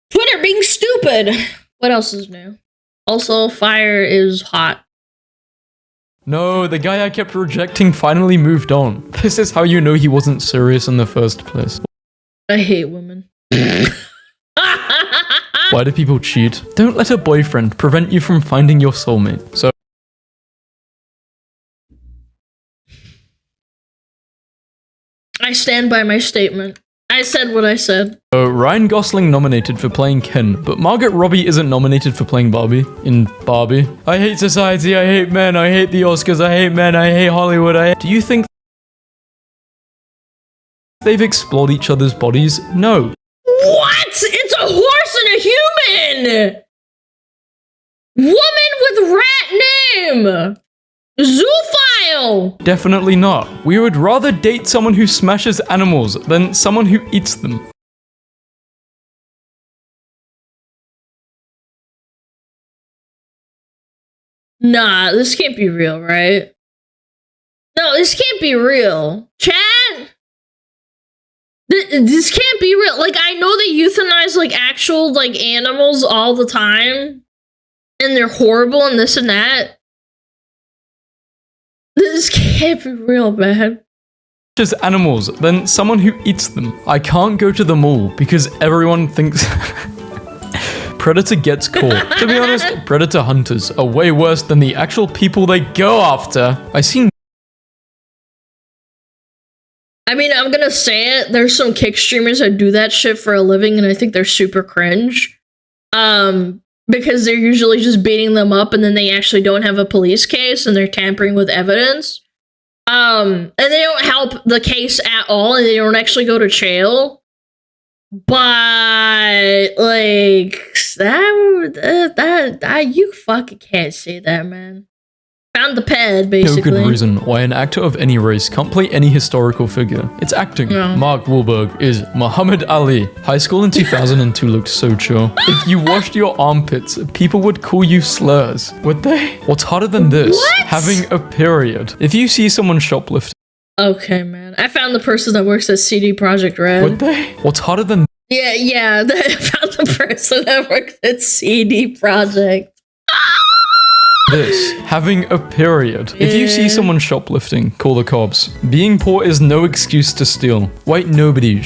Twitter being stupid. What else is new? Also, fire is hot. No, the guy I kept rejecting finally moved on. This is how you know he wasn't serious in the first place. I hate women. Why do people cheat? Don't let a boyfriend prevent you from finding your soulmate. So I stand by my statement. I said what I said. Ryan Gosling nominated for playing Ken, but Margot Robbie isn't nominated for playing Barbie in Barbie. I hate society, I hate men, I hate the Oscars, I hate men, I hate Hollywood, Do you think they've explored each other's bodies? No. What? It's a horse and a human! Woman with rat name! Zoophile! Definitely not. We would rather date someone who smashes animals than someone who eats them. Nah, this can't be real, right? No, this can't be real. Chat? This can't be real. Like, I know they euthanize, like, actual, like, animals all the time. And they're horrible and this and that. This can't be real, man. Just animals, then someone who eats them. I can't go to the mall because everyone thinks Predator gets caught. To be honest, Predator hunters are way worse than the actual people they go after. I mean, I'm gonna say it. There's some kick streamers that do that shit for a living, and I think they're super cringe. Because they're usually just beating them up, and then they actually don't have a police case, and they're tampering with evidence. And they don't help the case at all, and they don't actually go to jail. But like that you fucking can't say that, man. Found the ped, basically. No good reason why an actor of any race can't play any historical figure. It's acting. Yeah. Mark Wahlberg is Muhammad Ali. High school in 2002 looked so chill. If you washed your armpits, people would call you slurs. Would they? What's harder than this? What? Having a period. If you see someone shoplifting. Okay, man. I found the person that works at CD Projekt Red. Would they? What's harder than Yeah. I found the person that works at CD Projekt. this? Having a period. If you see someone shoplifting, call the cops. Being poor is no excuse to steal. White nobody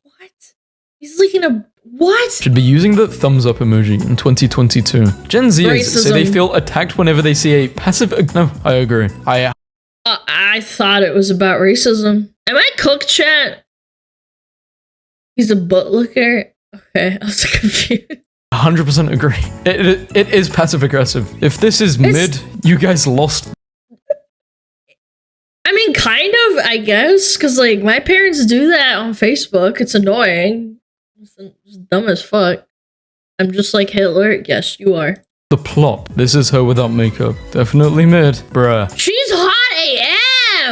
What? He's leaking a... What? should be using the thumbs up emoji in 2022. Gen Zers say they feel attacked whenever they see a passive... No, I agree. I thought it was about racism. Am I cooked, chat? He's a butt looker? Okay, I was confused. 100% agree. It is passive aggressive. If this is mid, you guys lost. I mean, kind of, I guess, because, like, my parents do that on Facebook. It's annoying. It's dumb as fuck. I'm just like Hitler. Yes, you are. The plot. This is her without makeup. Definitely mid. Bruh. She's hot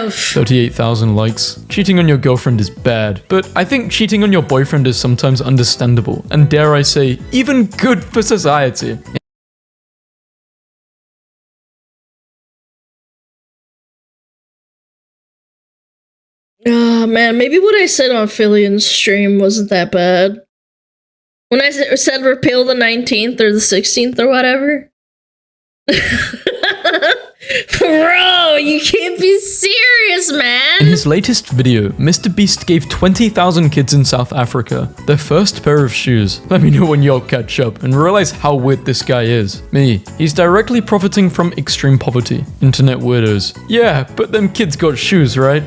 AF! 38,000 likes. Cheating on your girlfriend is bad, but I think cheating on your boyfriend is sometimes understandable, and dare I say, even good for society. Oh, man, maybe what I said on Philion's stream wasn't that bad. When I said repeal the 19th or the 16th or whatever. Bro, you can't be serious, man. In his latest video, Mr. Beast gave 20,000 kids in South Africa their first pair of shoes. Let me know when y'all catch up and realize how weird this guy is. Me, he's directly profiting from extreme poverty. Internet weirdos. Yeah, but them kids got shoes, right?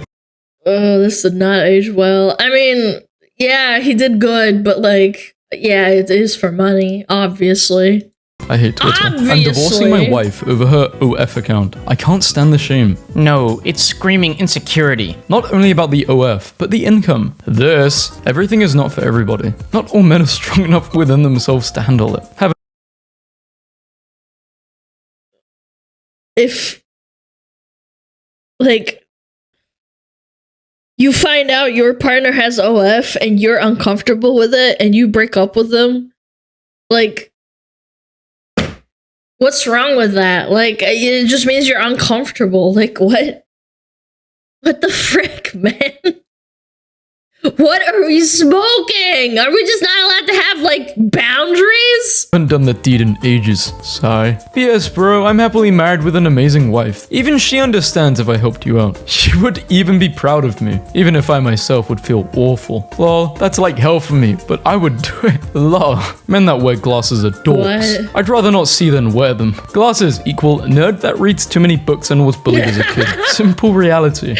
Oh, this did not age well. I mean, yeah, he did good, but like, yeah, it is for money, obviously. I hate Twitter. Obviously. I'm divorcing my wife over her OF account. I can't stand the shame. No, it's screaming insecurity. Not only about the OF, but the income. Everything is not for everybody. Not all men are strong enough within themselves to handle it. If, like, you find out your partner has OF and you're uncomfortable with it and you break up with them, like, What's wrong with that? Like, it just means you're uncomfortable. Like, what? What the frick, man? What are we smoking? Are we just not allowed to have, like, boundaries? Haven't done the deed in ages. Sigh. Yes, bro, I'm happily married with an amazing wife. Even she understands if I helped you out. She would even be proud of me, even if I myself would feel awful. Lol, that's like hell for me, but I would do it. Lol. Men that wear glasses are dorks. What? I'd rather not see than wear them. Glasses equal nerd that reads too many books and was bullied as a kid. Simple reality.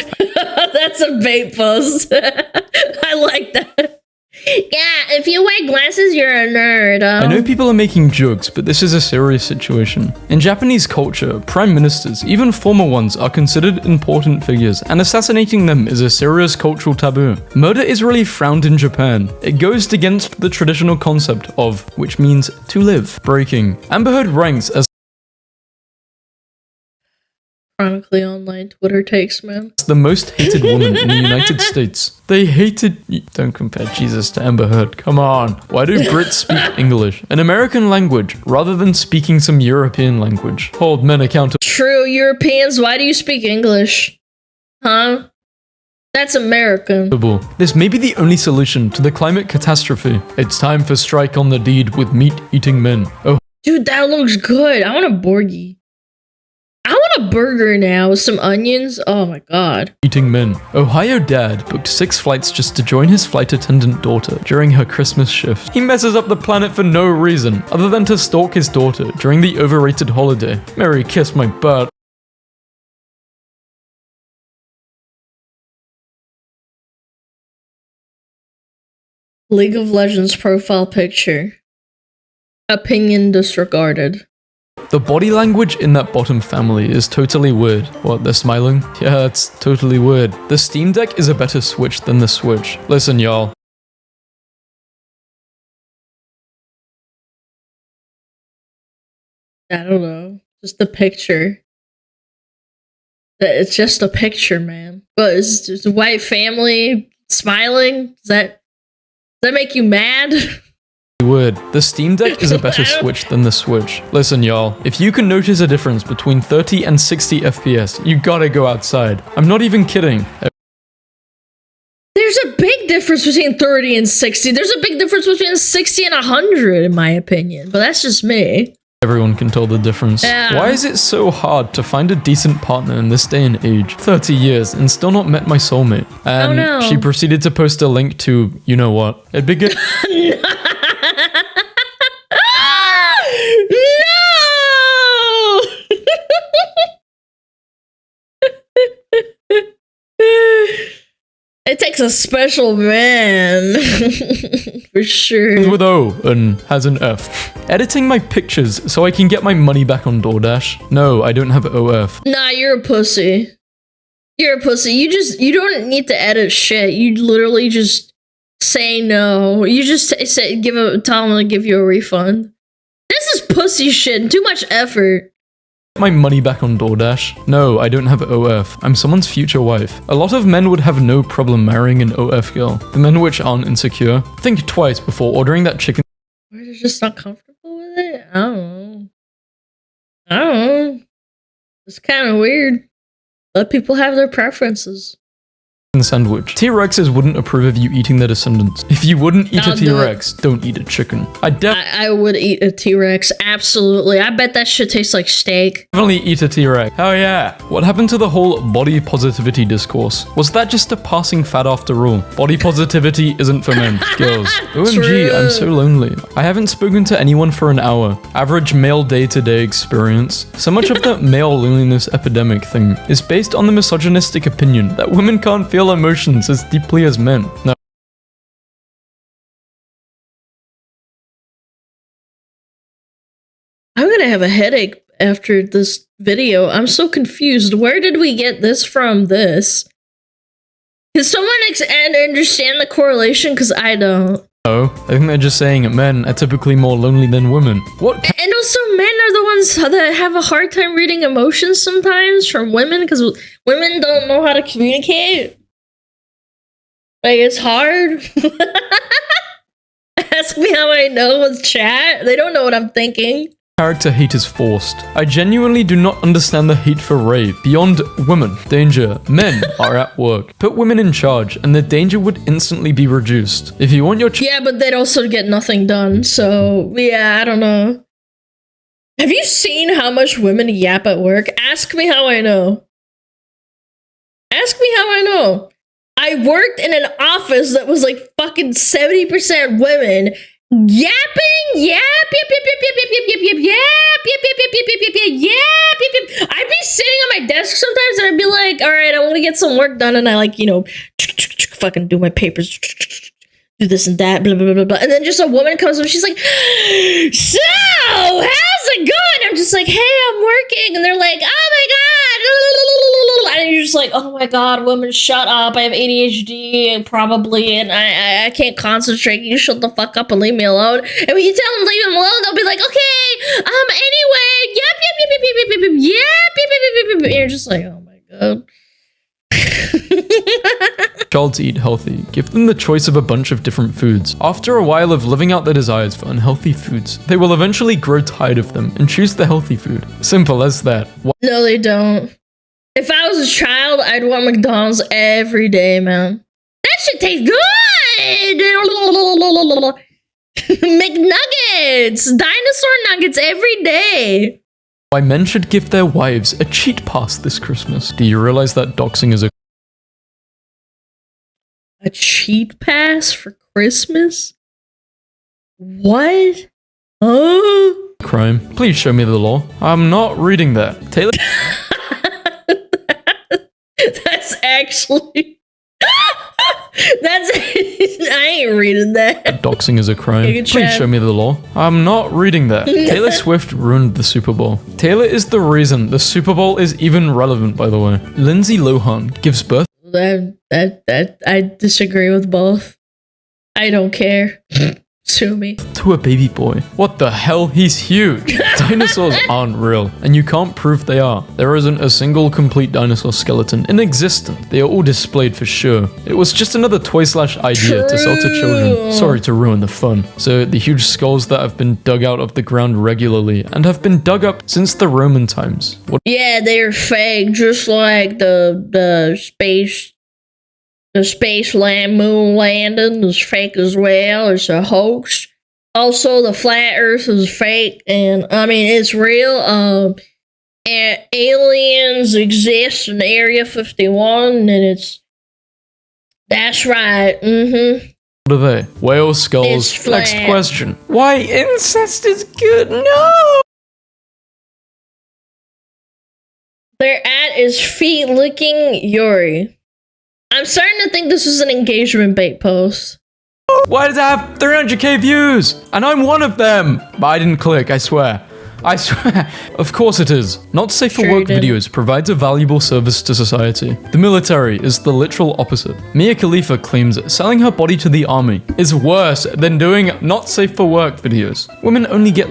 That's a bait post. I like that. Yeah, if you wear glasses, you're a nerd. I know people are making jokes, but this is a serious situation. In Japanese culture, prime ministers, even former ones, are considered important figures, and assassinating them is a serious cultural taboo. Murder is really frowned in Japan. It goes against the traditional concept of, which means to live. Breaking. Amber Heard ranks as Chronically online Twitter takes, man. the most hated woman in the United States. They hated... Don't compare Jesus to Amber Heard. Come on. Why do Brits speak English, an American language, rather than speaking some European language? Hold men accountable. True, Europeans, why do you speak English? Huh? That's American. This may be the only solution to the climate catastrophe. It's time for strike on the deed with meat-eating men. Oh, Dude, that looks good. I want a Borgie. I want a burger now with some onions. Oh my god. eating men. Ohio dad booked 6 flights just to join his flight attendant daughter during her Christmas shift. He messes up the planet for no reason other than to stalk his daughter during the overrated holiday. Mary kiss my butt. League of Legends profile picture. Opinion disregarded. The body language in that bottom family is totally weird. What, they're smiling? Yeah, that's totally weird. The Steam Deck is a better Switch than the Switch. Listen, y'all. I don't know. Just the picture. It's just a picture, man. But it's just a white family smiling. Does that make you mad? Weird. The Steam Deck is a better Switch than the Switch. Listen, y'all. If you can notice a difference between 30 and 60 FPS, you gotta go outside. I'm not even kidding. There's a big difference between 30 and 60. There's a big difference between 60 and 100, in my opinion. But that's just me. Everyone can tell the difference. Yeah. Why is it so hard to find a decent partner in this day and age? 30 years and still not met my soulmate. And no. she proceeded to post a link to, you know what? It'd be good. It takes a special man. For sure. With O and has an F. Editing my pictures so I can get my money back on DoorDash. No, I don't have OF. Nah, you're a pussy. You're a pussy. You don't need to edit shit. You literally just say no. You just say tell them to give you a refund. This is pussy shit and too much effort. My money back on DoorDash? No, I don't have OF. I'm someone's future wife. A lot of men would have no problem marrying an OF girl. The men which aren't insecure. Think twice before ordering that chicken. Or they're just not comfortable with it? I don't know. It's kind of weird. Let people have their preferences. Sandwich. T-Rexes wouldn't approve of you eating their descendants. If you wouldn't eat a T-Rex, don't eat a chicken. I would eat a T-Rex, absolutely. I bet that shit tastes like steak. Definitely eat a T-Rex. Oh yeah. What happened to the whole body positivity discourse? Was that just a passing fad after all? Body positivity isn't for men. Girls. OMG, True. I'm so lonely. I haven't spoken to anyone for an hour. Average male day-to-day experience. So much of the male loneliness epidemic thing is based on the misogynistic opinion that women can't feel emotions as deeply as men. No. I'm gonna have a headache after this video. I'm so confused. Where did we get this from, this? Can someone understand the correlation? Because I don't. Oh, I think they're just saying men are typically more lonely than women. What? And also, men are the ones that have a hard time reading emotions sometimes from women, because women don't know how to communicate. Like, it's hard. Ask me how I know with chat. They don't know what I'm thinking. character hate is forced. I genuinely do not understand the hate for Ray beyond women, danger, men are at work. Put women in charge and the danger would instantly be reduced. If you want your Yeah, but they'd also get nothing done, so yeah, I don't know. Have you seen how much women yap at work? Ask me how I know. Ask me how I know. I worked in an office that was like fucking 70% women yapping, yap, yap, yap, yap, yap, yap, yap, yap, yap, yap, yap, yap, yap, yap, yap, yap, yap. I'd be sitting on my desk sometimes and I'd be like, all right, I want to get some work done, and I like, you know, fucking do my papers, do this and that, blah, blah, blah, blah. And then just a woman comes up, she's like, so, how's it going? I'm just like, hey, I'm working. And they're like, oh my God. And you're just like, oh my God, woman, shut up. I have ADHD and probably, and I can't concentrate. You shut the fuck up and leave me alone. And when you tell them to leave them alone, they'll be like, okay, anyway, yep, yep, yep, yep, yep, yep, yep, yep, yep, yep, yep. And you're just like, oh my God. child to eat healthy, give them the choice of a bunch of different foods. After a while of living out their desires for unhealthy foods, they will eventually grow tired of them and choose the healthy food. Simple as that. No, they don't. If I was a child, I'd want McDonald's every day, man. That shit tastes good! McNuggets! Dinosaur nuggets every day! Why men should give their wives a cheat pass this Christmas. Do you realize that doxing is a cheat pass for Christmas? What? Oh, crime? Please show me the law. I'm not reading that. Taylor. That's actually. I ain't reading that. Doxing is a crime. Take a Please chat. show me the law. I'm not reading that. Taylor Swift ruined the Super Bowl. Taylor is the reason the Super Bowl is even relevant, by the way. Lindsay Lohan gives birth. I disagree with both. I don't care. Sue me. To a baby boy. What the hell? He's huge. Dinosaurs aren't real, and you can't prove they are. There isn't a single complete dinosaur skeleton in existence. They are all displayed for sure. It was just another toy/idea to sell to children. Sorry to ruin the fun. So the huge skulls that have been dug out of the ground regularly and have been dug up since the Roman times. What? Yeah, they're fake, just like the space moon landing is fake as well. It's a hoax. Also, the flat Earth is fake, and I mean it's real. And aliens exist in Area 51, and that's right. What are they? Whale skulls. It's flat. Next question. Why incest is good? No! Their ad is feet licking Yuri. I'm starting to think this is an engagement bait post. Why does it have 300k views? And I'm one of them! But I didn't click, I swear. I swear. Of course it is. Not safe for Sure work you didn't. videos provides a valuable service to society. The military is the literal opposite. Mia Khalifa claims selling her body to the army is worse than doing not safe for work videos. Women only get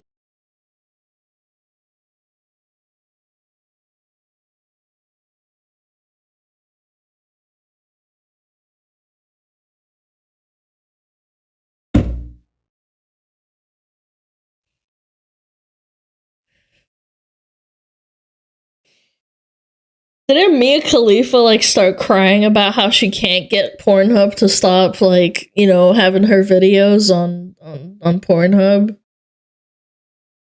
Didn't Mia Khalifa like start crying about how she can't get Pornhub to stop like, you know, having her videos on Pornhub?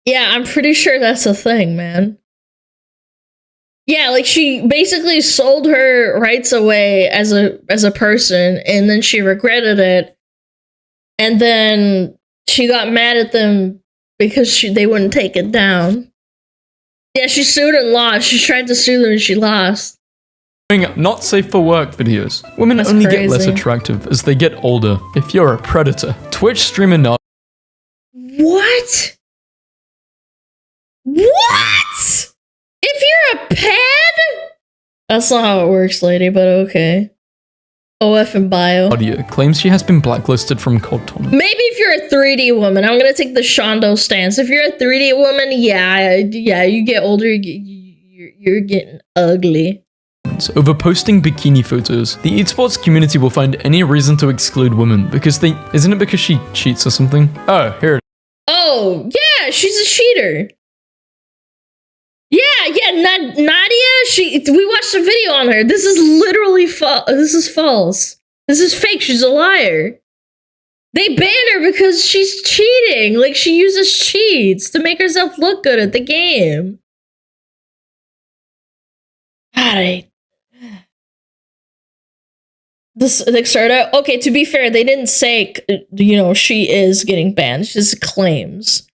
Yeah, I'm pretty sure that's a thing, man. Yeah, like she basically sold her rights away as a person, and then she regretted it. And then she got mad at them because they wouldn't take it down. Yeah, she sued and lost. She tried to sue them and she lost. doing not safe for work videos. Women That's only get less crazy. attractive as they get older. If you're a predator, Twitch streamer not What? What? If you're a ped? That's not how it works, lady, but okay. OF and bio. Audio claims she has been blacklisted from COD tournaments. Maybe if you're a 3D woman, I'm gonna take the Shondo stance. If you're a 3D woman, yeah, you get older, you're getting ugly. Over posting bikini photos, the esports community will find any reason to exclude women because isn't it because she cheats or something? Oh, here it Oh, yeah, she's a cheater. yeah, Nadia, we watched a video on her. This is literally this is false. This is fake. She's a liar. They banned her because she's cheating. Like, she uses cheats to make herself look good at the game. God, this Xerda. Okay, to be fair, they didn't say, she is getting banned. She just claims.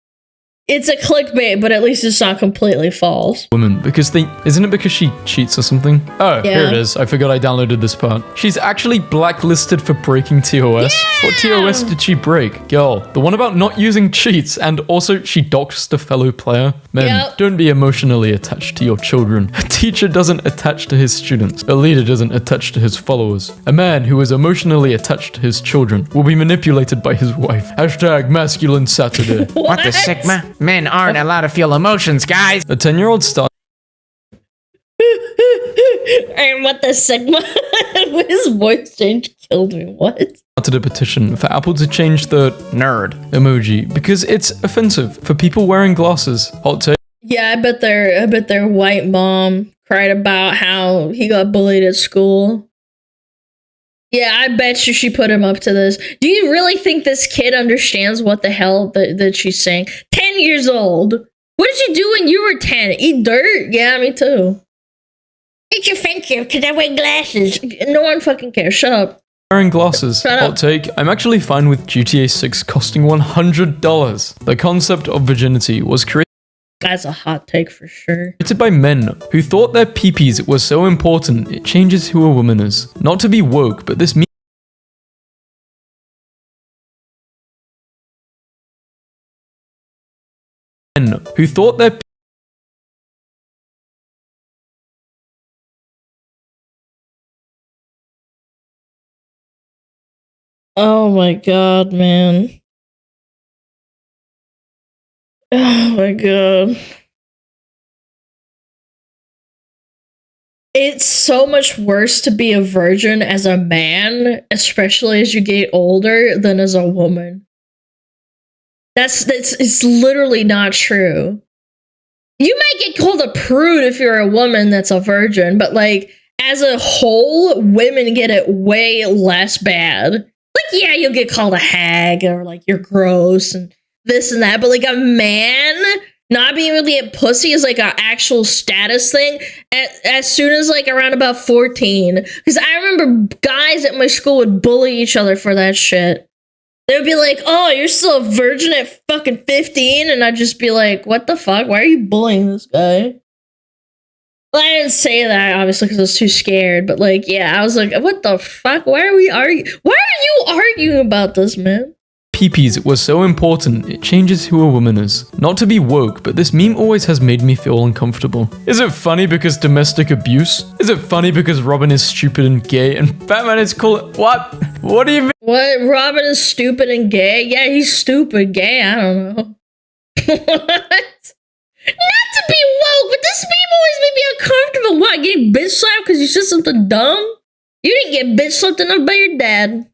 It's a clickbait, but at least it's not completely false. Woman, because isn't it because she cheats or something? Oh, Yeah. here it is. I forgot I downloaded this part. She's actually blacklisted for breaking TOS. Yeah! What TOS did she break? Girl, the one about not using cheats, and also she doxed a fellow player. Men, Yep. don't be emotionally attached to your children. A teacher doesn't attach to his students. A leader doesn't attach to his followers. A man who is emotionally attached to his children will be manipulated by his wife. Hashtag masculine Saturday. What the Sigma? Men aren't allowed to feel emotions, guys. A 10-year-old started And what the Sigma? His voice change killed me. What? a petition for Apple to change the Nerd. emoji because it's offensive for people wearing glasses. Hot take. Yeah, I bet their white mom cried about how he got bullied at school. Yeah, I bet you she put him up to this. Do you really think this kid understands what the hell that she's saying? 10 years old. What did you do when you were 10? Eat dirt? Yeah, me too. Did you think you? Because I wear glasses. No one fucking cares. Shut up. Wearing glasses. Shut Hot up. take. I'm actually fine with GTA 6 costing $100. The concept of virginity was created That's a hot take for sure. by men who thought their peepees were so important it changes who a woman is. Not to be woke, but this means men who thought their Oh my god, man. Oh my god. It's so much worse to be a virgin as a man, especially as you get older, than as a woman. It's literally not true. You might get called a prude if you're a woman that's a virgin, but like as a whole, women get it way less bad. Like, yeah, you'll get called a hag or like you're gross and this and that, but like a man not being able to get pussy is like an actual status thing as soon as like around about 14. Because I remember guys at my school would bully each other for that shit. They would be like, oh, you're still a virgin at fucking 15? And I'd just be like, what the fuck? Why are you bullying this guy? Well, I didn't say that, obviously, because I was too scared. But, like, yeah, I was like, what the fuck? Why are we arguing? Why are you arguing about this, man? peepees was so important it changes who a woman is. Not to be woke, but this meme always has made me feel uncomfortable. Is it funny because domestic abuse? Is it funny because Robin is stupid and gay and Batman is cool? What? What do you mean? What? Robin is stupid and gay? Yeah, he's stupid gay. I don't know. What? Not to be woke, but this meme always made me uncomfortable. What? Getting bitch slapped because you said something dumb? You didn't get bitch slapped enough by your dad.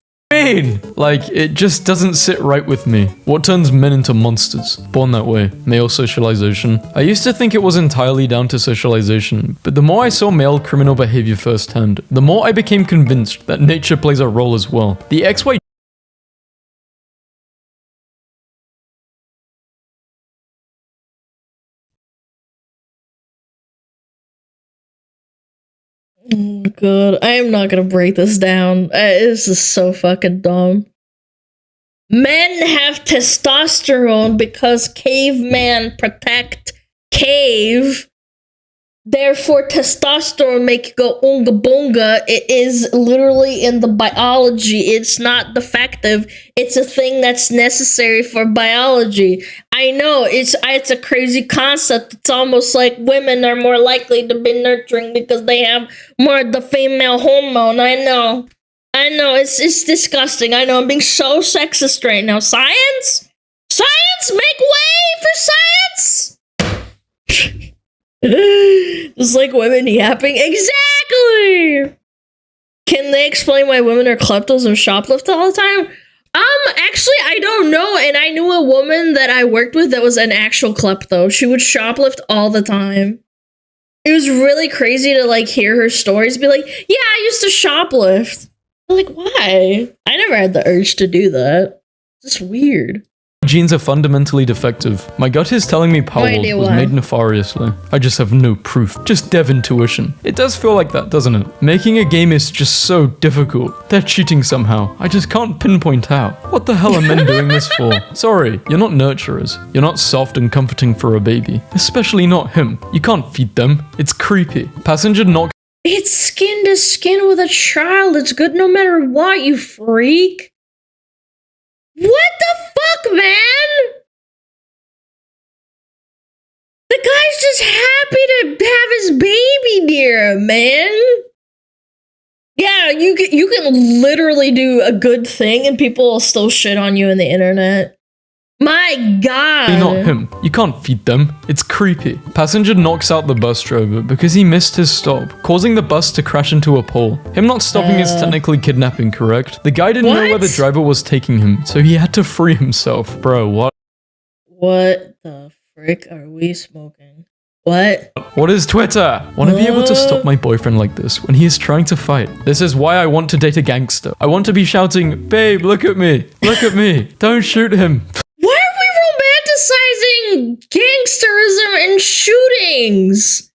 Like, it just doesn't sit right with me. What turns men into monsters? Born that way. Male socialization. I used to think it was entirely down to socialization, but the more I saw male criminal behavior firsthand, the more I became convinced that nature plays a role as well. The XY Oh my god, I am not gonna break this down. This is so fucking dumb. Men have testosterone because caveman protect cave. Therefore, testosterone make you go unga bunga. It is literally in the biology. It's not defective. It's a thing that's necessary for biology. I know it's a crazy concept. It's almost like women are more likely to be nurturing because they have more of the female hormone. I know. It's disgusting. I know. I'm being so sexist right now. Science, make way for science. Just like women yapping. Exactly. Can they explain why women are kleptos and shoplift all the time? Actually, I don't know. And I knew a woman that I worked with that was an actual klepto. She would shoplift all the time. it was really crazy to like hear her stories. Be like, yeah, I used to shoplift. I'm like, why? I never had the urge to do that. It's just weird. Genes are fundamentally defective. My gut is telling me Power World idea was why. made nefariously. I just have no proof. Just dev intuition. It does feel like that, doesn't it? Making a game is just so difficult. They're cheating somehow. I just can't pinpoint how. What the hell are men doing this for? Sorry, you're not nurturers. You're not soft and comforting for a baby. Especially not him. You can't feed them. It's creepy. Passenger knock. It's skin to skin with a child. It's good no matter what, you freak. What the fuck, man? The guy's just happy to have his baby near him, man. Yeah, you can literally do a good thing and people will still shit on you on the internet. My God. Not him. You can't feed them. It's creepy. Passenger knocks out the bus driver because he missed his stop, causing the bus to crash into a pole. Him not stopping is technically kidnapping, correct? The guy didn't know where the driver was taking him, so he had to free himself. Bro, what? What the frick are we smoking? What? What is Twitter? Want to be able to stop my boyfriend like this when he is trying to fight. This is why I want to date a gangster. I want to be shouting, babe, look at me. Look at me. Don't shoot him. Why are we romanticizing gangsterism and shootings?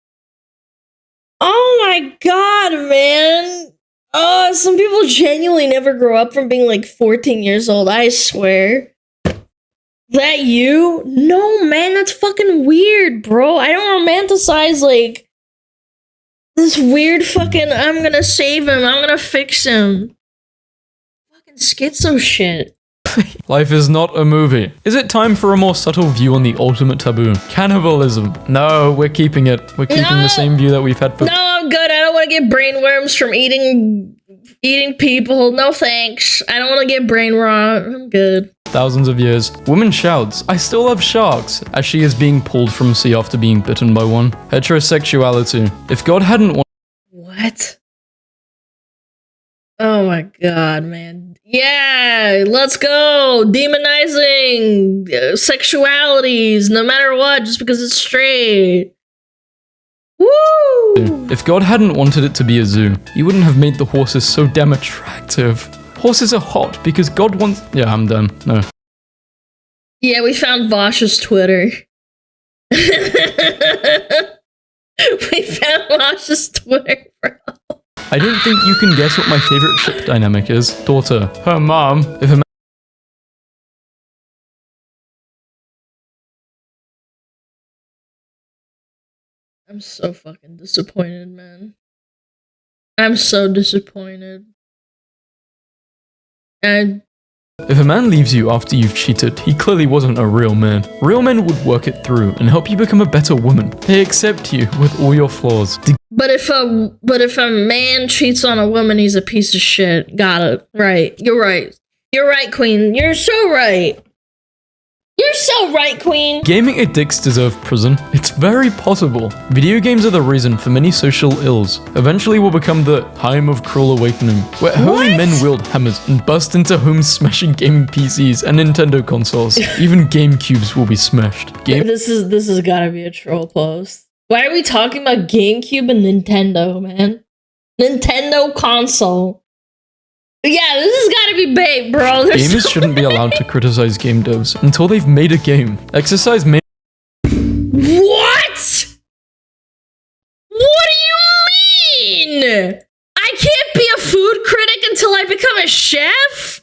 Oh my God, man. Oh, some people genuinely never grow up from being like 14 years old, I swear. That you? No, man, that's fucking weird, bro. I don't romanticize like this weird fucking I'm gonna save him, I'm gonna fix him. Fucking schizo shit. Life is not a movie. Is it time for a more subtle view on the ultimate taboo? Cannibalism. No, we're keeping it. We're keeping the same view that we've had for- No, I'm good. I don't want to get brainworms from eating people. No thanks. I don't want to get brain rot. I'm good. thousands of years. Woman shouts, I still love sharks, as she is being pulled from sea after being bitten by one. Heterosexuality. If God hadn't What? Oh my God, man. Yeah, let's go. Demonizing sexualities, no matter what, just because it's straight. Woo! If God hadn't wanted it to be a zoo, he wouldn't have made the horses so damn attractive. Horses are hot because God wants- Yeah, I'm done. No. Yeah, we found Vosh's Twitter. We found Vosh's Twitter, bro. I don't think you can guess what my favorite ship dynamic is. Daughter. Her mom. If a I'm so fucking disappointed, man. I'm so disappointed. And If a man leaves you after you've cheated, he clearly wasn't a real man. Real men would work it through and help you become a better woman. They accept you with all your flaws. but if a man cheats on a woman, he's a piece of shit. Got it. Right. You're right. You're right, Queen. You're so right. You're so right, Queen. Gaming addicts deserve prison. It's very possible. Video games are the reason for many social ills. Eventually will become the time of cruel awakening, where holy men wield hammers and bust into homes smashing gaming PCs and Nintendo consoles. Even GameCubes will be smashed. This has gotta be a troll post. Why are we talking about GameCube and Nintendo, man? Nintendo console. Yeah, this has gotta be bait, bro. Gamers shouldn't be allowed to criticize game devs until they've made a game. Exercise may- What? What do you mean? I can't be a food critic until I become a chef?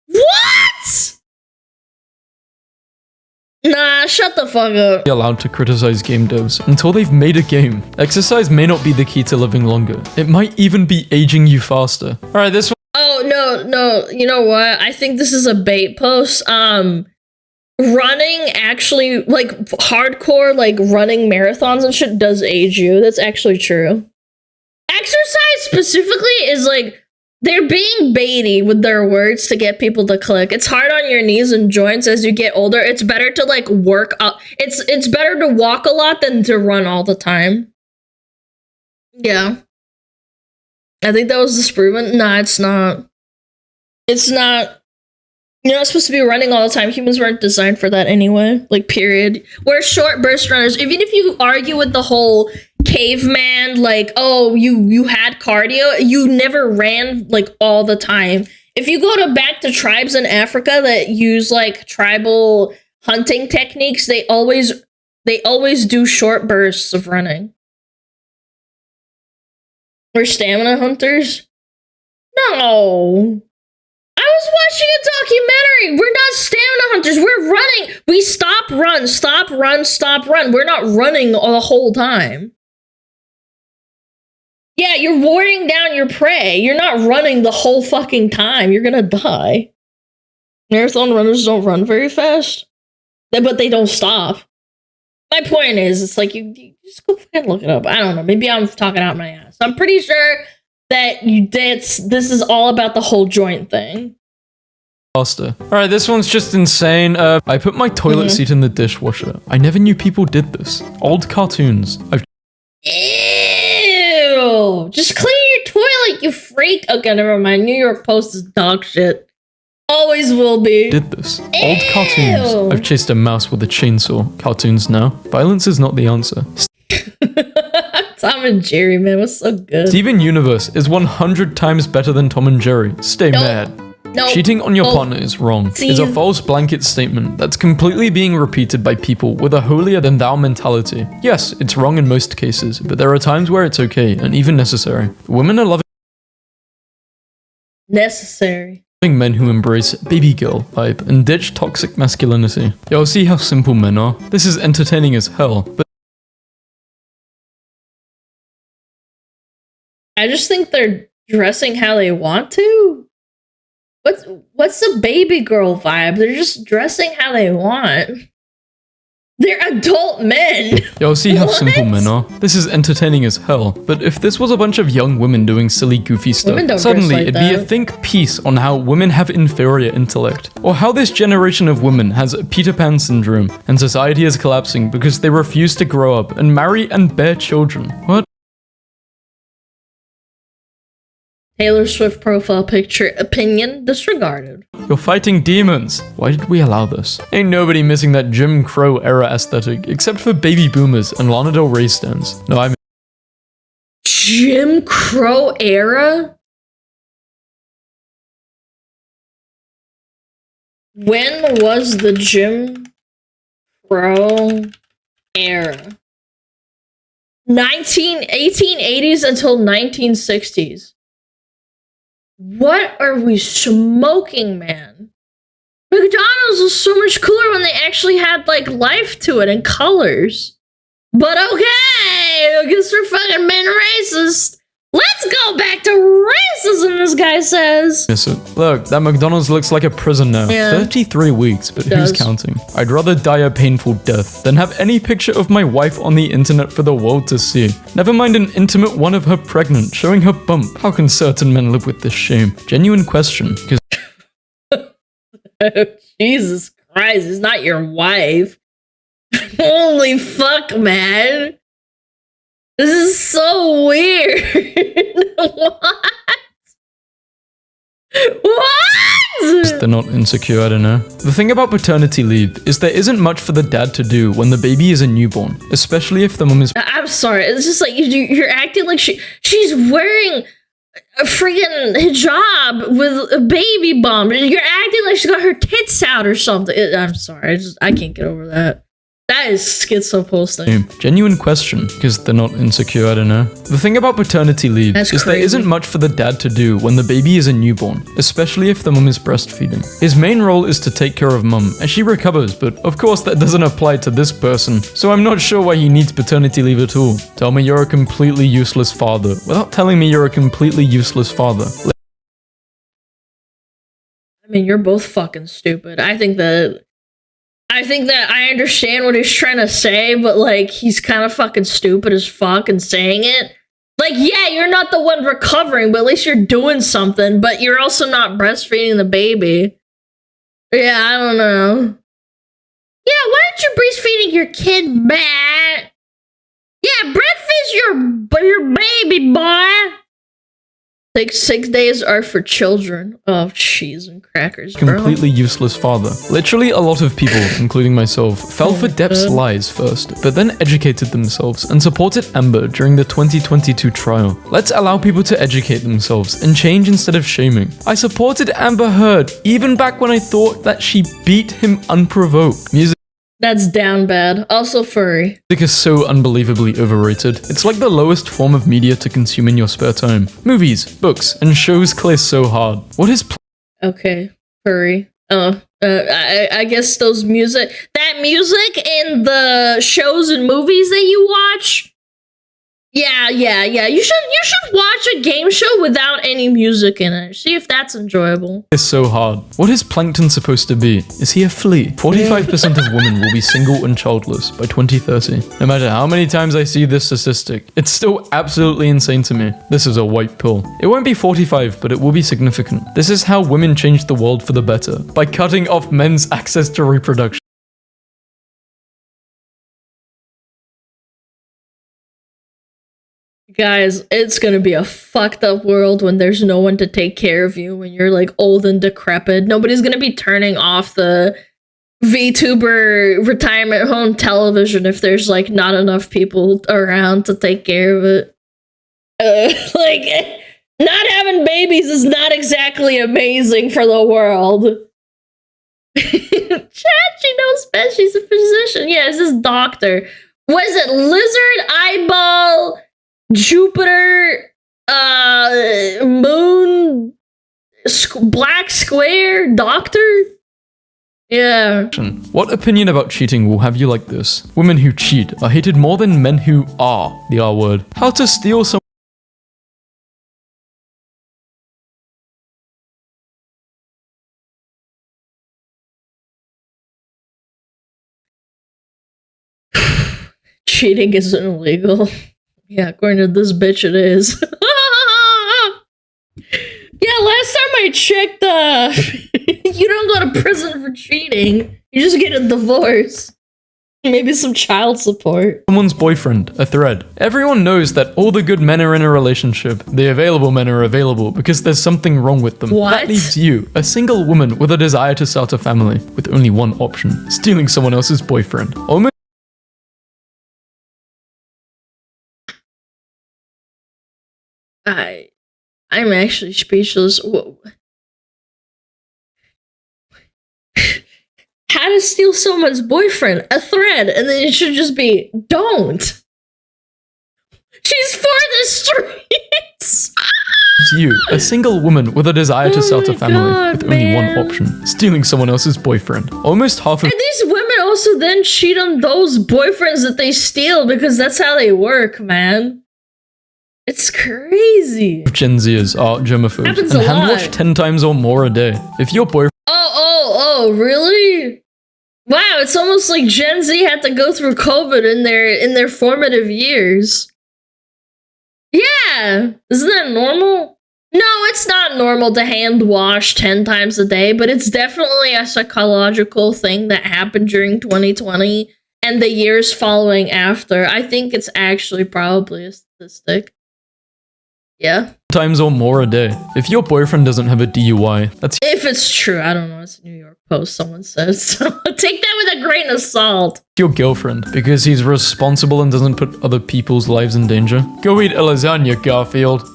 What? Nah, shut the fuck up. be allowed to criticize game devs until they've made a game. Exercise may not be the key to living longer. It might even be aging you faster. Alright, this one- Oh, no, you know what? I think this is a bait post. Running actually, like, hardcore, like, running marathons and shit does age you. That's actually true. Exercise specifically is, like, they're being baity with their words to get people to click. It's hard on your knees and joints as you get older. It's better to, like, work up. It's better to walk a lot than to run all the time. Yeah. I think that was disproven. Nah, it's not. It's not. You're not supposed to be running all the time. Humans weren't designed for that anyway. Like, period. We're short burst runners. Even if you argue with the whole caveman, like, oh, you had cardio, you never ran like all the time. If you go back to tribes in Africa that use like tribal hunting techniques, they always do short bursts of running. We're stamina hunters? No. I was watching a documentary. We're not stamina hunters. We're running. We stop, run, stop, run, stop, run. We're not running the whole time. Yeah, you're warding down your prey. You're not running the whole fucking time. You're gonna die. Marathon runners don't run very fast, but they don't stop. My point is, it's like you just go fucking look it up. I don't know. Maybe I'm talking out my ass. I'm pretty sure that this is all about the whole joint thing. Alright, this one's just insane. I put my toilet seat in the dishwasher. I never knew people did this. Old cartoons. Ew! Just clean your toilet, you freak. Okay, never mind. New York Post is dog shit. Always will be. Did this. Old cartoons. I've chased a mouse with a chainsaw. Cartoons now. Violence is not the answer. Tom and Jerry, man, was so good. Steven Universe is 100 times better than Tom and Jerry. Stay mad. No. Cheating on your partner is wrong. It's a false blanket statement that's completely being repeated by people with a holier-than-thou mentality. Yes, it's wrong in most cases, but there are times where it's okay and even necessary. Women are loving men who embrace baby girl vibe and ditch toxic masculinity. Y'all see how simple men are? This is entertaining as hell, but I just think they're dressing how they want to. What's the baby girl vibe? They're just dressing how they want. They're adult men. Y'all see how simple men are? This is entertaining as hell, but if this was a bunch of young women doing silly goofy stuff, suddenly it'd be a think piece on how women have inferior intellect, or how this generation of women has Peter Pan syndrome, and society is collapsing because they refuse to grow up and marry and bear children. What? Taylor Swift profile picture, opinion disregarded. You're fighting demons. Why did we allow this? Ain't nobody missing that Jim Crow era aesthetic, except for baby boomers and Lana Del Rey stans. No, I mean Jim Crow era? When was the Jim Crow era? 1880s until 1960s. What are we smoking, man? McDonald's was so much cooler when they actually had, like, life to it and colors. But okay, I guess we're fucking being racist. Let's go back to racism, this guy says. Look, that McDonald's looks like a prison now. Yeah. 33 weeks, but who's counting? I'd rather die a painful death than have any picture of my wife on the internet for the world to see. Never mind an intimate one of her pregnant, showing her bump. How can certain men live with this shame? Genuine question, because Jesus Christ, it's not your wife. Holy fuck, man. This is so weird. What? What? they're not insecure, I don't know. The thing about paternity leave is there isn't much for the dad to do when the baby is a newborn, especially if the mom is— I'm sorry, it's just like you're acting like she's wearing a freaking hijab with a baby bump. You're acting like she's got her tits out or something. I'm sorry, I can't get over that. That is schizo posting. Genuine question, because they're not insecure, I don't know. The thing about paternity leave is there isn't much for the dad to do when the baby is a newborn, especially if the mum is breastfeeding. His main role is to take care of mum, and she recovers, but of course that doesn't apply to this person, so I'm not sure why he needs paternity leave at all. Tell me you're a completely useless father, without telling me you're a completely useless father. I mean, you're both fucking stupid. I think that I understand what he's trying to say, but, like, he's kind of fucking stupid as fuck in saying it. Like, yeah, you're not the one recovering, but at least you're doing something, but you're also not breastfeeding the baby. Yeah, I don't know. Yeah, why aren't you breastfeeding your kid, Matt? Yeah, breastfeed your baby, boy. Like 6 days are for children. Oh, cheese and crackers, bro. Completely useless father. Literally a lot of people, including myself, fell for Depp's lies first, but then educated themselves and supported Amber during the 2022 trial. Let's allow people to educate themselves and change instead of shaming. I supported Amber Heard, even back when I thought that she beat him unprovoked. Music That's down bad. Also furry. is so unbelievably overrated. It's like the lowest form of media to consume in your spare time. Movies, books, and shows clear so hard. What is Okay, furry. I guess those that music in the shows and movies that you watch. Yeah. You should watch a game show without any music in it. See if that's enjoyable. so hard? What is Plankton supposed to be? Is he a flea? 45% of women will be single and childless by 2030. No matter how many times I see this statistic, it's still absolutely insane to me. This is a white pill. It won't be 45, but it will be significant. This is how women change the world for the better, by cutting off men's access to reproduction. Guys, it's gonna be a fucked up world when there's no one to take care of you when you're like old and decrepit. Nobody's gonna be turning off the VTuber retirement home television if there's like not enough people around to take care of it. Like, not having babies is not exactly amazing for the world. Chat, she knows best. She's a physician. Yeah, it's this doctor. What is it? Lizard eyeball Jupiter, moon, black square, doctor? Yeah. What opinion about cheating will have you like this? Women who cheat are hated more than men who are the R word. How to steal some Cheating isn't illegal. Yeah, according to this bitch, it is. Yeah, last time I checked, you don't go to prison for cheating. You just get a divorce. Maybe some child support. someone's boyfriend, a thread. Everyone knows that all the good men are in a relationship. The available men are available because there's something wrong with them. What? That leaves you, a single woman with a desire to start a family, with only one option: stealing someone else's boyfriend. Almost I'm actually speechless. Whoa. How to steal someone's boyfriend? A thread, and then it should just be don't. She's for the streets. you, a single woman with a desire to start a my family, God, with only one man. option: stealing someone else's boyfriend. Almost half of And these women also then cheat on those boyfriends that they steal because that's how they work, man. It's crazy. Gen Zers are germaphobes Happens and a hand wash lot. 10 times or more a day. If your boyfriend Oh, really? Wow, it's almost like Gen Z had to go through COVID in their formative years. Yeah, isn't that normal? No, it's not normal to hand wash 10 times a day, but it's definitely a psychological thing that happened during 2020 and the years following after. I think it's actually probably a statistic. Yeah. times or more a day. If your boyfriend doesn't have a DUI, that's If it's true, I don't know. It's a New York Post, someone says. So take that with a grain of salt. your girlfriend because he's responsible and doesn't put other people's lives in danger. Go eat a lasagna, Garfield.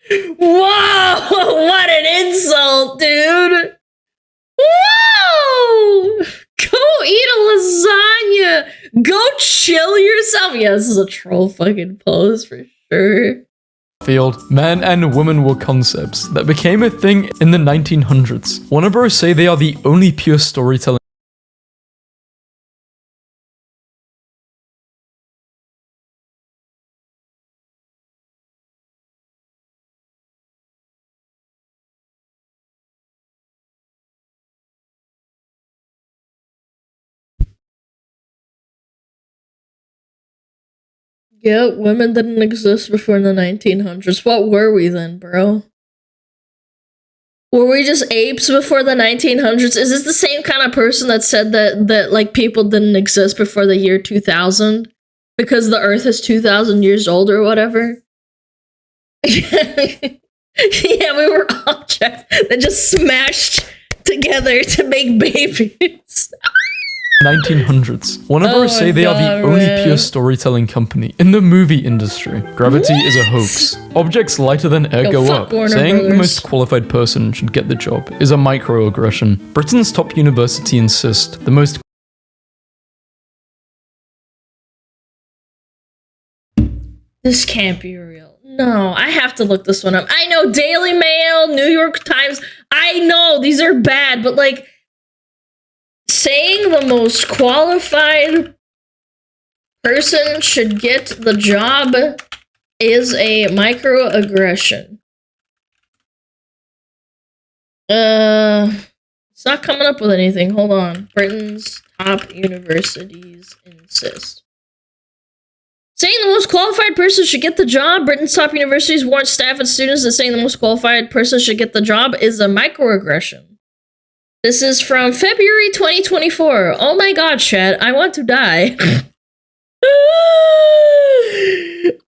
Whoa! What an insult, dude! Whoa! Go eat a lasagna! Go chill yourself! Yeah, this is a troll fucking pose for sure. Field, man and woman were concepts that became a thing in the 1900s. Warner Bros. Say they are the only pure storytelling. Yeah, women didn't exist before the 1900s. What were we then, bro? Were we just apes before the 1900s? Is this the same kind of person that said that like people didn't exist before the year 2000? because the Earth is 2,000 years old or whatever. Yeah, we were objects that just smashed together to make babies. 1900s. Wannabros say they are the only pure storytelling company in the movie industry. Gravity is a hoax. Objects lighter than air go up. Saying the most qualified person should get the job is a microaggression. Britain's top university insists the most. This can't be real. No, I have to look this one up. I know Daily Mail, New York Times. I know these are bad, but like saying the most qualified person should get the job is a microaggression. It's not coming up with anything. Hold on. Britain's top universities insist. Saying the most qualified person should get the job. Britain's top universities warn staff and students that saying the most qualified person should get the job is a microaggression. This is from February 2024. Oh my god, Chad. I want to die.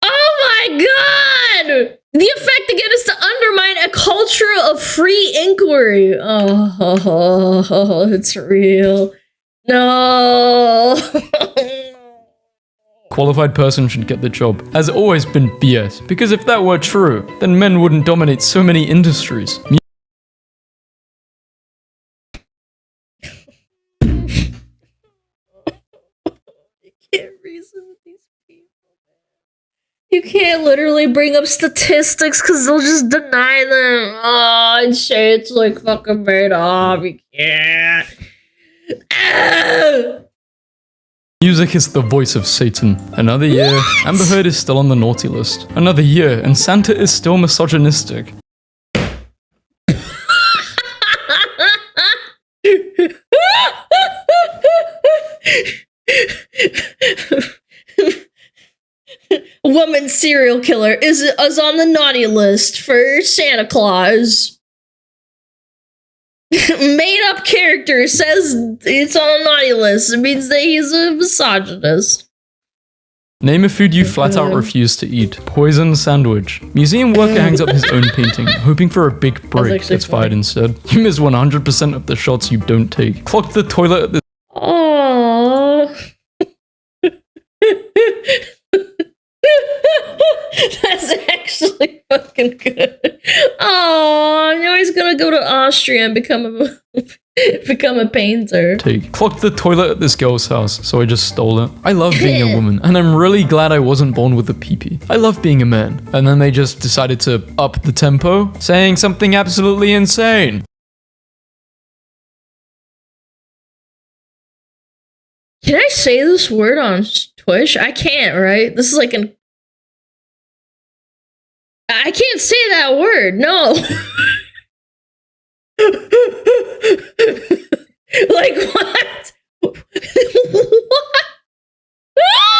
Oh my god! The effect again is to undermine a culture of free inquiry. Oh, it's real. No. Qualified person should get the job has always been BS, because if that were true, then men wouldn't dominate so many industries. You can't literally bring up statistics because they'll just deny them. Oh, and say it's like fucking made up. You can't. Music is the voice of Satan. Another year, Amber Heard is still on the naughty list. Another year, and Santa is still misogynistic. Woman serial killer is on the naughty list for Santa Claus. Made up character says it's on the naughty list. It means that he's a misogynist. Name a food you flat out refuse to eat. Poison sandwich. Museum worker hangs up his own painting, hoping for a big break. Gets fired instead. You miss 100% of the shots you don't take. Clogged the toilet at the. Aww. That's actually fucking good. Oh, now he's gonna go to Austria and become a painter. Clocked the toilet at this girl's house, so I just stole it. I love being a woman, and I'm really glad I wasn't born with a peepee. I love being a man. And then they just decided to up the tempo, saying something absolutely insane. Can I say this word on Twitch? I can't, right? This is like an... I can't say that word, no. Like, what? What?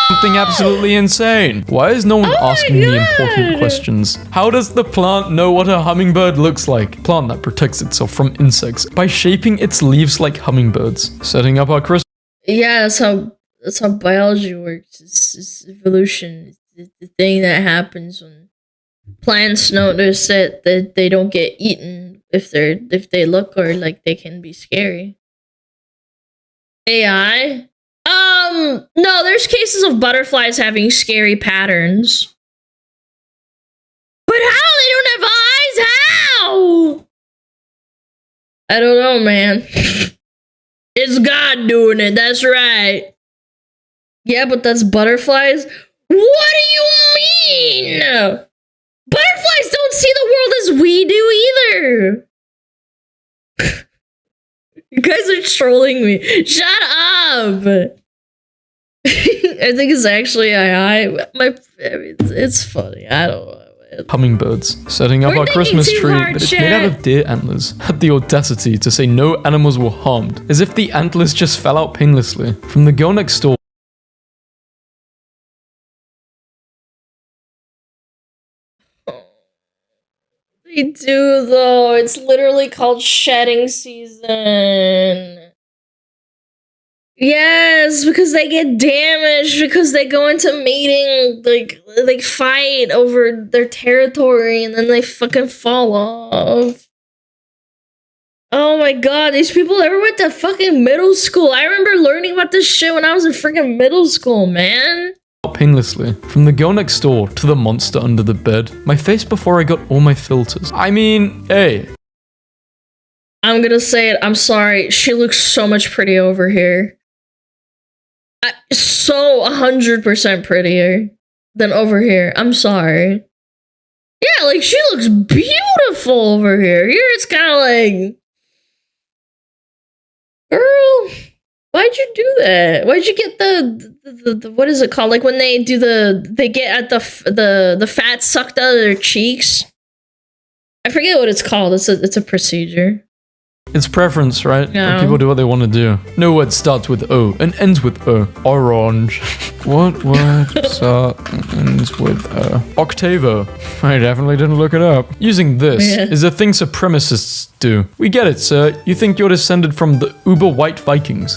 Something absolutely insane. Why is no one asking the important questions? How does the plant know what a hummingbird looks like? Plant that protects itself from insects by shaping its leaves like hummingbirds. Setting up our Christmas. Yeah, that's how biology works. It's evolution. It's the thing that happens when plants notice that they don't get eaten if they look or like they can be scary. AI? No, there's cases of butterflies having scary patterns. But how? They don't have eyes? How? I don't know, man. It's God doing it, that's right. Yeah, but that's butterflies? What do you mean? Butterflies don't see the world as we do either. You guys are trolling me. Shut up. I think it's actually it's funny. I don't know. Hummingbirds. Setting up our Christmas tree, but it's made out of deer antlers. Had the audacity to say no animals were harmed, as if the antlers just fell out painlessly. From the girl next door. They do though. It's literally called shedding season. Yes, because they get damaged, because they go into meeting, like fight over their territory, and then they fucking fall off. Oh my god, these people never went to fucking middle school. I remember learning about this shit when I was in freaking middle school, man. Painlessly. From the girl next door to the monster under the bed. My face before I got all my filters. I mean, hey. I'm gonna say it, I'm sorry. She looks so much prettier over here. So 100% prettier than over here. I'm sorry. Yeah, like she looks beautiful over here. Here it's kind of like, girl, why'd you do that? Why'd you get the what is it called? Like when they do they get at the fat sucked out of their cheeks. I forget what it's called. It's a procedure. It's preference, right? Yeah. People do what they want to do. No word starts with O and ends with O. Orange. What word starts and ends with O? Octavo. I definitely didn't look it up. Using this is a thing supremacists do. We get it, sir. You think you're descended from the uber white Vikings.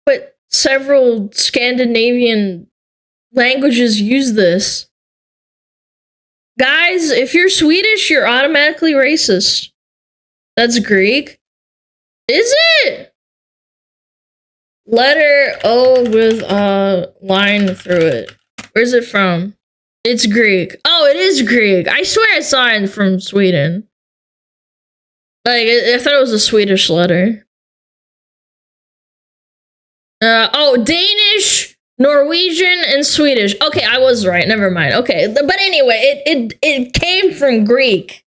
But several Scandinavian languages use this. Guys, if you're Swedish, you're automatically racist. That's Greek. Is it? Letter O with a line through it. Where's it from? It's Greek. Oh, it is Greek. I swear I saw it from Sweden. Like, I thought it was a Swedish letter. Danish, Norwegian, and Swedish. Okay, I was right. Never mind. Okay, but anyway, it came from Greek.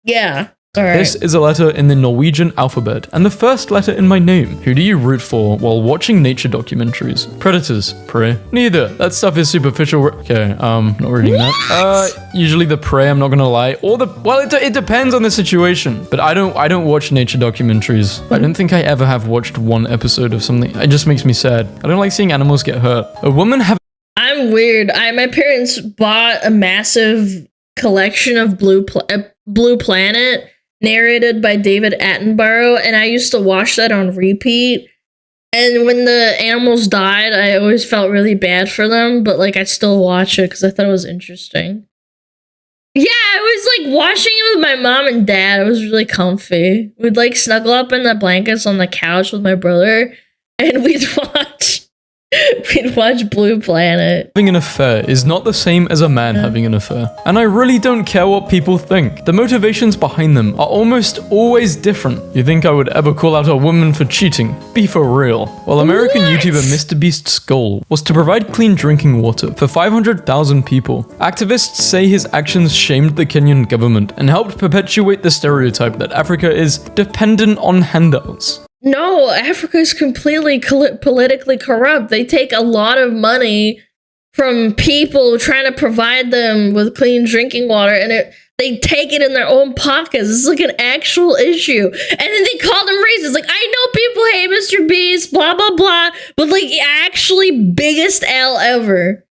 Yeah. All right. This is a letter in the Norwegian alphabet, and the first letter in my name. Who do you root for while watching nature documentaries? Predators, prey. Neither. That stuff is superficial. Okay, not reading that. Usually the prey. I'm not gonna lie. Or it depends on the situation. But I don't watch nature documentaries. I don't think I ever have watched one episode of something. It just makes me sad. I don't like seeing animals get hurt. A woman have. I'm weird. My parents bought a massive collection of Blue Planet, narrated by David Attenborough, and I used to watch that on repeat. And when the animals died, I always felt really bad for them, but like I still watch it because I thought it was interesting. Yeah, I was like watching it with my mom and dad. It was really comfy. We'd like snuggle up in the blankets on the couch with my brother, and we'd watch Blue Planet. Having an affair is not the same as a man having an affair. And I really don't care what people think. The motivations behind them are almost always different. You think I would ever call out a woman for cheating? Be for real. While American YouTuber MrBeast's goal was to provide clean drinking water for 500,000 people, activists say his actions shamed the Kenyan government and helped perpetuate the stereotype that Africa is dependent on handouts. No, Africa is completely politically corrupt. They take a lot of money from people trying to provide them with clean drinking water, and they take it in their own pockets. It's like an actual issue. And then they call them racist. Like, I know people hate Mr. Beast, blah, blah, blah, but like, actually biggest L ever.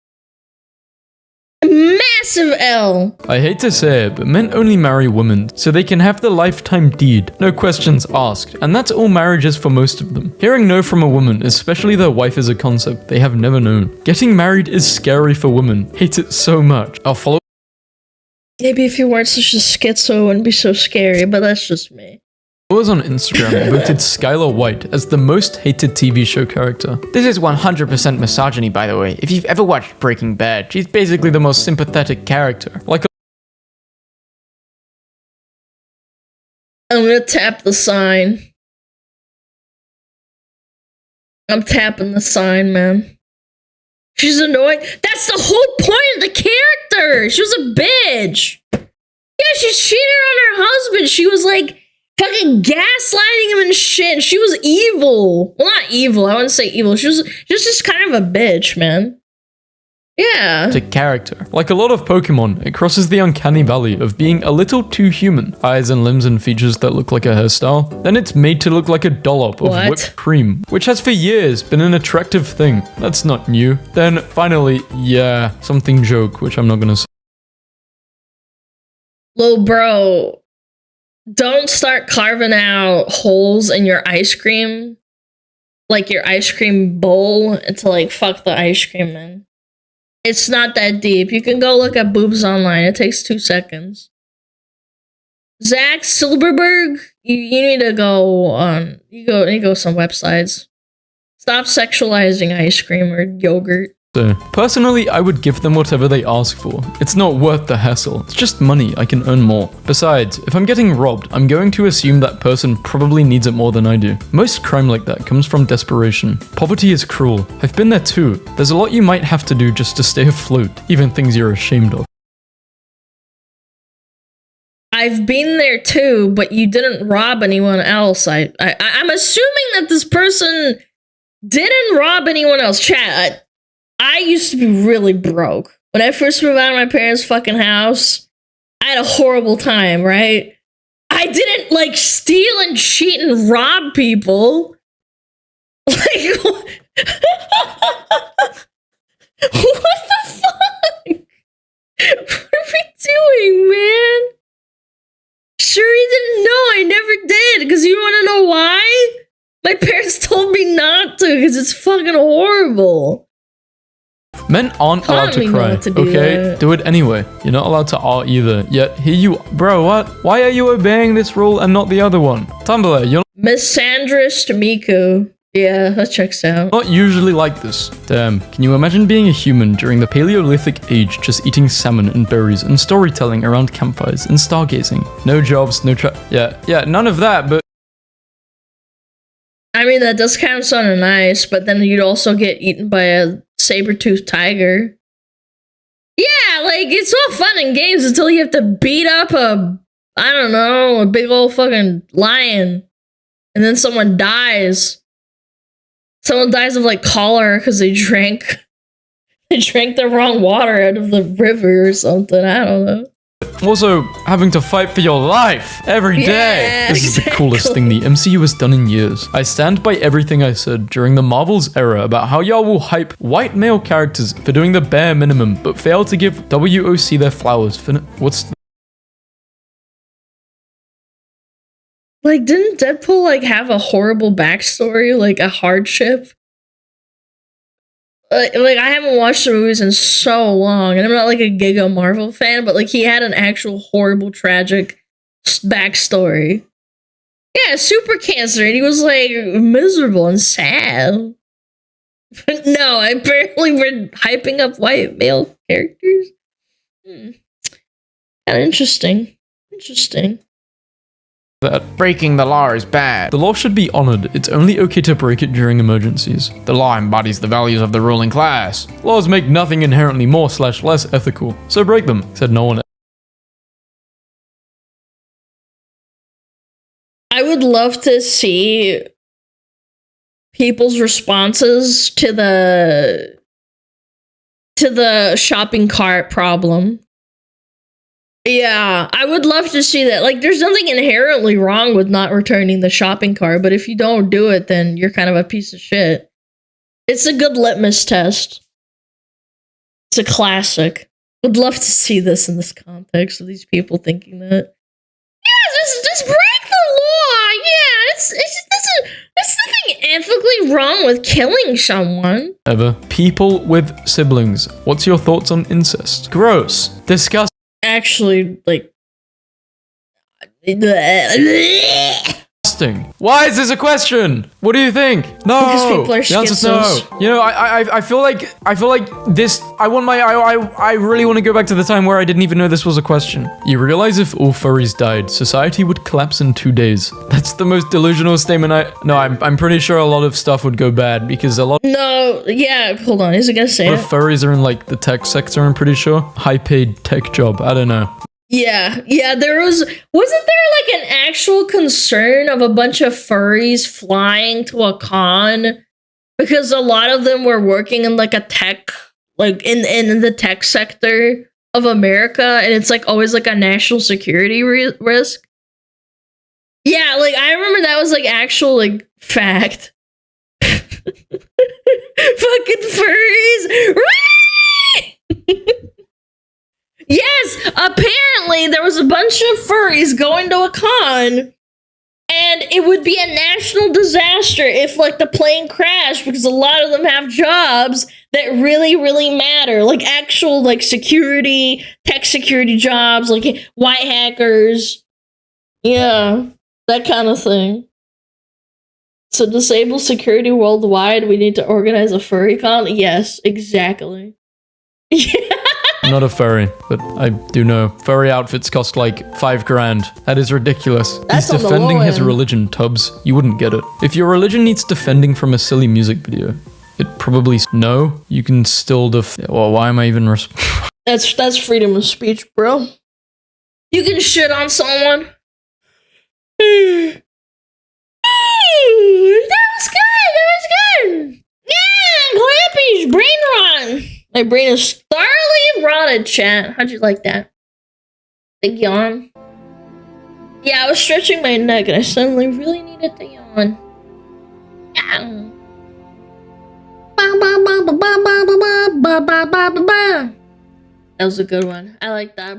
Massive L. I hate to say it, but men only marry women, so they can have the lifetime deed, no questions asked, and that's all marriage is for most of them. Hearing no from a woman, especially their wife, is a concept they have never known. Getting married is scary for women. Hate it so much. I'll follow. Maybe if you weren't such a schizo, it wouldn't be so scary, but that's just me. Followers on Instagram voted Skylar White as the most hated TV show character. This is 100% misogyny, by the way. If you've ever watched Breaking Bad, she's basically the most sympathetic character. Like I'm gonna tap the sign. I'm tapping the sign, man. She's annoying. That's the whole point of the character. She was a bitch. Yeah, she cheated on her husband. She was like fucking gaslighting him and shit. She was evil. Well, not evil. I wouldn't say evil. She was just kind of a bitch, man. Yeah. To character. Like a lot of Pokemon, it crosses the uncanny valley of being a little too human. Eyes and limbs and features that look like a hairstyle. Then it's made to look like a dollop of whipped cream, which has for years been an attractive thing. That's not new. Then finally, yeah, something joke, which I'm not gonna say. Lil bro, don't start carving out holes in your ice cream, like your ice cream bowl, to like fuck the ice cream in. It's not that deep. You can go look at boobs online. It takes 2 seconds. Zach Silberberg, you need to go on. You need to go some websites. Stop sexualizing ice cream or yogurt. So, personally, I would give them whatever they ask for. It's not worth the hassle. It's just money. I can earn more. Besides, if I'm getting robbed, I'm going to assume that person probably needs it more than I do. Most crime like that comes from desperation. Poverty is cruel. I've been there too. There's a lot you might have to do just to stay afloat, even things you're ashamed of. I've been there too, but you didn't rob anyone else. I'm assuming that this person didn't rob anyone else. Chat, I used to be really broke. When I first moved out of my parents' fucking house, I had a horrible time, right? I didn't, like, steal and cheat and rob people. Like, what the fuck? What are we doing, man? Sure, you didn't know. I never did. Because you want to know why? My parents told me not to because it's fucking horrible. Men aren't allowed to cry, okay? Do it anyway. You're not allowed to R either. Yet here you... Bro, what? Why are you obeying this rule and not the other one? Tumblr, you're Misandrist Miku. Yeah, that checks out. not usually like this. Damn, can you imagine being a human during the Paleolithic age just eating salmon and berries and storytelling around campfires and stargazing? No jobs, no Yeah, none of that, but... I mean, that does kind of sound nice, but then you'd also get eaten by a saber-toothed tiger. Yeah, like, it's all fun and games until you have to beat up a big old fucking lion. And then someone dies. Someone dies of, like, cholera because they drank the wrong water out of the river or something. I don't know. Also, having to fight for your life every day. Yeah, This is the coolest thing the MCU has done in years. I stand by everything I said during the Marvel's era about how y'all will hype white male characters for doing the bare minimum, but fail to give WOC their flowers for... Like, didn't Deadpool, like, have a horrible backstory? Like, a hardship? Like, I haven't watched the movies in so long, and I'm not, like, a Giga Marvel fan, but, like, he had an actual horrible, tragic backstory. Yeah, super cancer, and he was, like, miserable and sad. But no, apparently we're hyping up white male characters. Kind of interesting. that. Breaking the law is bad. The law should be honored. It's only okay to break it during emergencies. The law embodies the values of the ruling class. Laws make nothing inherently more/less ethical, so break them, said no one. I would love to see people's responses to the shopping cart problem. Yeah, I would love to see that. Like, there's nothing inherently wrong with not returning the shopping cart, but if you don't do it, then you're kind of a piece of shit. It's a good litmus test. It's a classic. Would love to see this in this context of these people thinking that. Yeah, just break the law. Yeah, there's nothing ethically wrong with killing someone. Ever. People with siblings. What's your thoughts on incest? Gross. Disgusting. Actually, like... Why is this a question? What do you think? No. Because people are the answer's no. schizos. You know, I feel like this. I really want to go back to the time where I didn't even know this was a question. You realize if all furries died, society would collapse in 2 days. That's the most delusional statement I'm pretty sure a lot of stuff would go bad because a lot. No, yeah, hold on. Is it gonna say A lot it? of furries are in like the tech sector. I'm pretty sure high-paid tech job. I don't know. Yeah, wasn't there like an actual concern of a bunch of furries flying to a con because a lot of them were working in like a tech, like in the tech sector of America, and it's like always like a national security risk. Yeah, like I remember that was like actual like fact. Fucking furries. Yes, apparently there was a bunch of furries going to a con, and it would be a national disaster if, like, the plane crashed, because a lot of them have jobs that really, really matter, like actual, like, security, tech security jobs, like white hackers, yeah, that kind of thing. So disable security worldwide, we need to organize a furry con? Yes, exactly. I'm not a furry, but I do know furry outfits cost like 5 grand. That is ridiculous. That's on He's the defending low his end. religion, Tubbs. You wouldn't get it. If your religion needs defending from a silly music video, it probably no. You can still well, why am I even That's freedom of speech, bro. You can shit on someone. That was good. That was good. Yeah, Clappy's brain rot. My brain is thoroughly rotted, chat. How'd you like that? Big yawn. Yeah, I was stretching my neck and I suddenly really needed to yawn. Yeah. That was a good one. I like that.